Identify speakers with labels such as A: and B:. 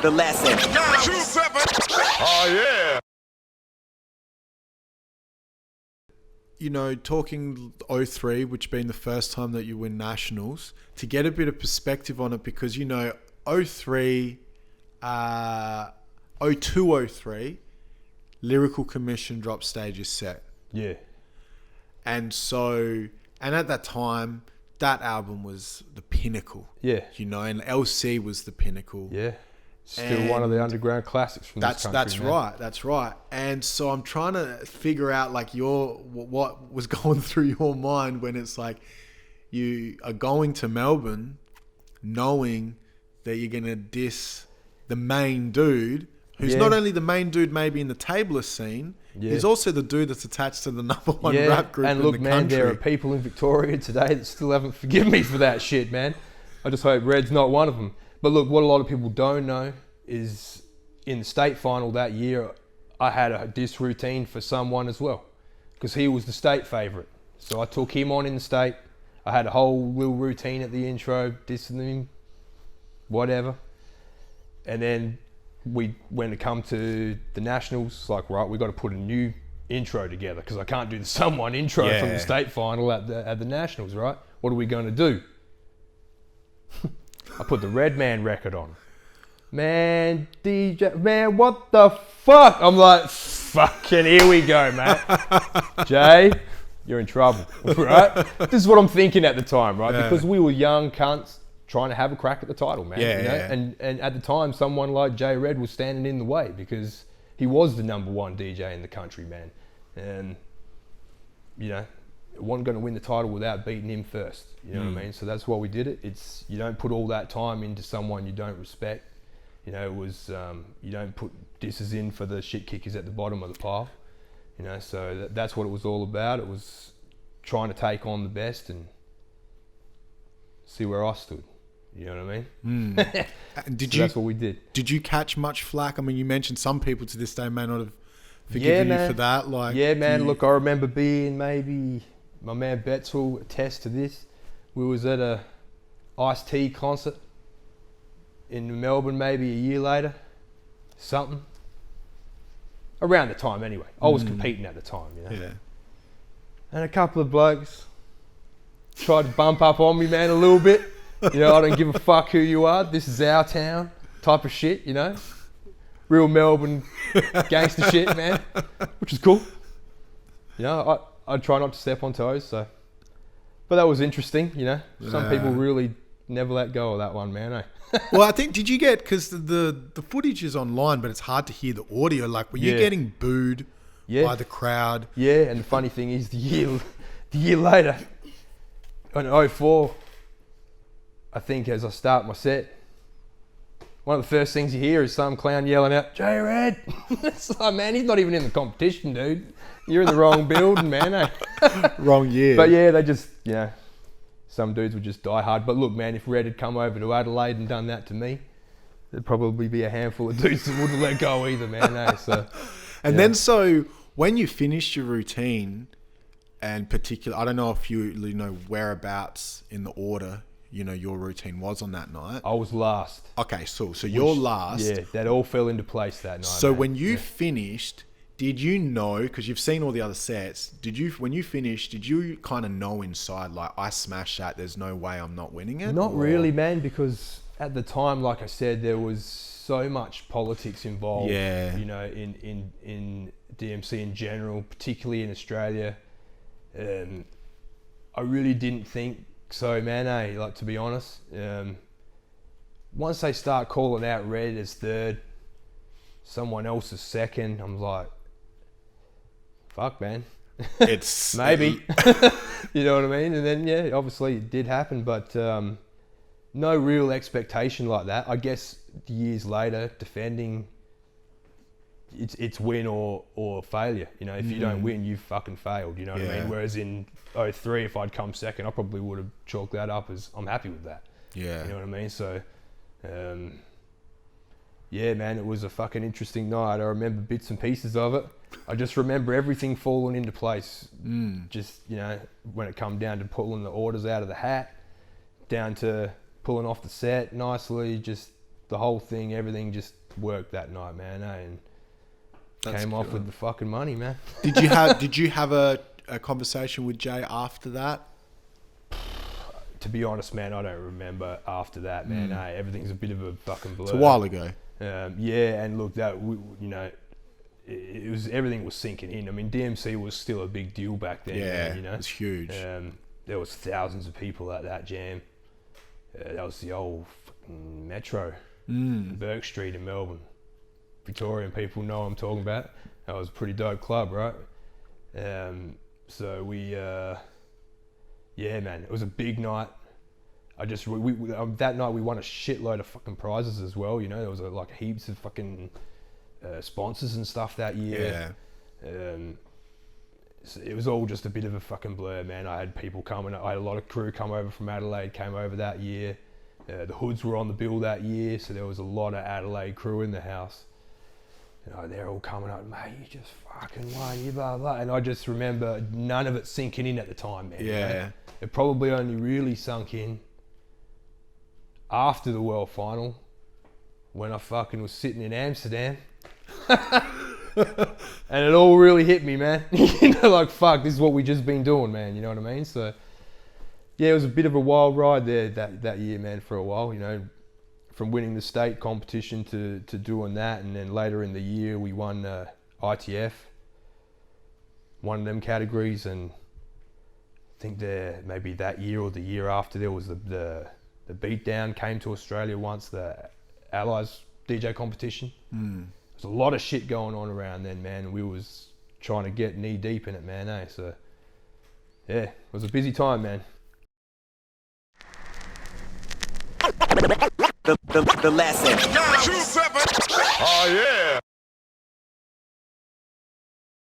A: The lesson.
B: Oh yeah.
C: You know, talking 03, which being the first time that you win nationals, to get a bit of perspective on it, because, you know, 03, 02, 03, Lyrical Commission Drop Stage is set.
D: Yeah.
C: And so, and at that time, that album was the pinnacle.
D: Yeah.
C: You know, and LC was the pinnacle.
D: Yeah. Still one of the underground classics from this country.
C: That's right. And so I'm trying to figure out like what was going through your mind when it's like you are going to Melbourne knowing that you're going to diss the main dude, who's not only the main dude maybe in the tabler scene, he's also the dude that's attached to the number one rap group in the country. And look, man,
D: there are people in Victoria today that still haven't forgiven me for that shit, man. I just hope Red's not one of them. But look, what a lot of people don't know is in the state final that year, I had a diss routine for someone as well, because he was the state favourite. So I took him on in the state. I had a whole little routine at the intro, dissing him, whatever. And then when it come to the nationals, it's like, right, we got to put a new intro together, because I can't do the someone intro from the state final at the nationals, right? What are we going to do? I put the Redman record on. Man, DJ, man, what the fuck? I'm like, fucking here we go, man. Jay, you're in trouble, right? This is what I'm thinking at the time, right? Yeah. Because we were young cunts trying to have a crack at the title, man.
C: Yeah,
D: you know? And at the time, someone like J Red was standing in the way, because he was the number one DJ in the country, man. And, you know, wasn't going to win the title without beating him first. You know what I mean? So that's why we did it. It's, you don't put all that time into someone you don't respect. You know, it was, you don't put disses in for the shit kickers at the bottom of the pile. You know, so that's what it was all about. It was trying to take on the best and see where I stood. You know what I mean? That's what we did.
C: Did you catch much flack? I mean, you mentioned some people to this day may not have forgiven you for that. Like,
D: Look, I remember being maybe, my man Betts will attest to this. We was at a Ice-T concert in Melbourne maybe a year later, something. Around the time anyway. I was competing at the time, you know. Yeah. And a couple of blokes tried to bump up on me, man, a little bit. You know, I don't give a fuck who you are. This is our town type of shit, you know. Real Melbourne gangster shit, man, which is cool. You know, I try not to step on toes, so. But that was interesting, you know. Some people really never let go of that one, man, eh?
C: Well, I think, did you get, because the footage is online, but it's hard to hear the audio. Like, were you getting booed by the crowd?
D: Yeah, and the funny thing is, the year later, in 04, I think as I start my set, one of the first things you hear is some clown yelling out, J Red. It's like, man, he's not even in the competition, dude. You're in the wrong building, man, eh?
C: Wrong year.
D: But yeah, they just, you know, some dudes would just die hard. But look, man, if Red had come over to Adelaide and done that to me, there'd probably be a handful of dudes that wouldn't let go either, man, eh? So,
C: and then, so when you finished your routine, and particular, I don't know if you know whereabouts in the order, you know, your routine was on that night.
D: I was last.
C: Okay, so you're last.
D: Yeah, that all fell into place that night.
C: So man, when you finished, did you know, because you've seen all the other sets, when you finished, did you kind of know inside, like, I smashed that, there's no way I'm not winning it?
D: Not really, man, because at the time, like I said, there was so much politics involved, you know, in DMC in general, particularly in Australia. I really didn't think so, man, eh? Like, to be honest. Once they start calling out Red as third, someone else is second, I'm like, fuck, man.
C: It's
D: maybe. You know what I mean? And then, yeah, obviously it did happen, but no real expectation like that. I guess years later, defending, it's win or failure. You know, if you don't win, you've fucking failed. You know what I mean? Whereas in 03, if I'd come second, I probably would have chalked that up as I'm happy with that.
C: Yeah.
D: You know what I mean? So, yeah, man, it was a fucking interesting night. I remember bits and pieces of it. I just remember everything falling into place. Just, you know, when it come down to pulling the orders out of the hat, down to pulling off the set nicely, just the whole thing, everything just worked that night, man. And came off with the fucking money, man.
C: Did you have a conversation with Jay after that?
D: To be honest, man, I don't remember after that, man. Everything's a bit of a fucking blur.
C: It's a while ago.
D: Yeah, and look, that you know, it was, everything was sinking in. I mean, DMC was still a big deal back then.
C: Yeah,
D: man, you know,
C: it was huge.
D: There was thousands of people at that jam. That was the old fucking Metro, Burke Street in Melbourne. Victorian people know what I'm talking about. That was a pretty dope club, right? So we, yeah, man, it was a big night. That night we won a shitload of fucking prizes as well. You know, there was like heaps of fucking sponsors and stuff that year. Yeah. So it was all just a bit of a fucking blur, man. I had people coming. I had a lot of crew come over from Adelaide, came over that year. The Hoods were on the bill that year, so there was a lot of Adelaide crew in the house. You know, they're all coming up, mate, you just fucking won, you blah, blah. And I just remember none of it sinking in at the time, man.
C: Yeah.
D: You know? It probably only really sunk in after the World Final, when I fucking was sitting in Amsterdam. And it all really hit me, man. You know, like, fuck, this is what we just been doing, man. You know what I mean? So, yeah, it was a bit of a wild ride there that year, man, for a while, you know. From winning the state competition to doing that, and then later in the year we won ITF, one of them categories, and I think maybe that year or the year after there was the Beatdown came to Australia once, the Allies DJ competition. There's a lot of shit going on around then, man. We was trying to get knee deep in it, man. So yeah, it was a busy time, man.
B: The last 2-7. Oh yeah.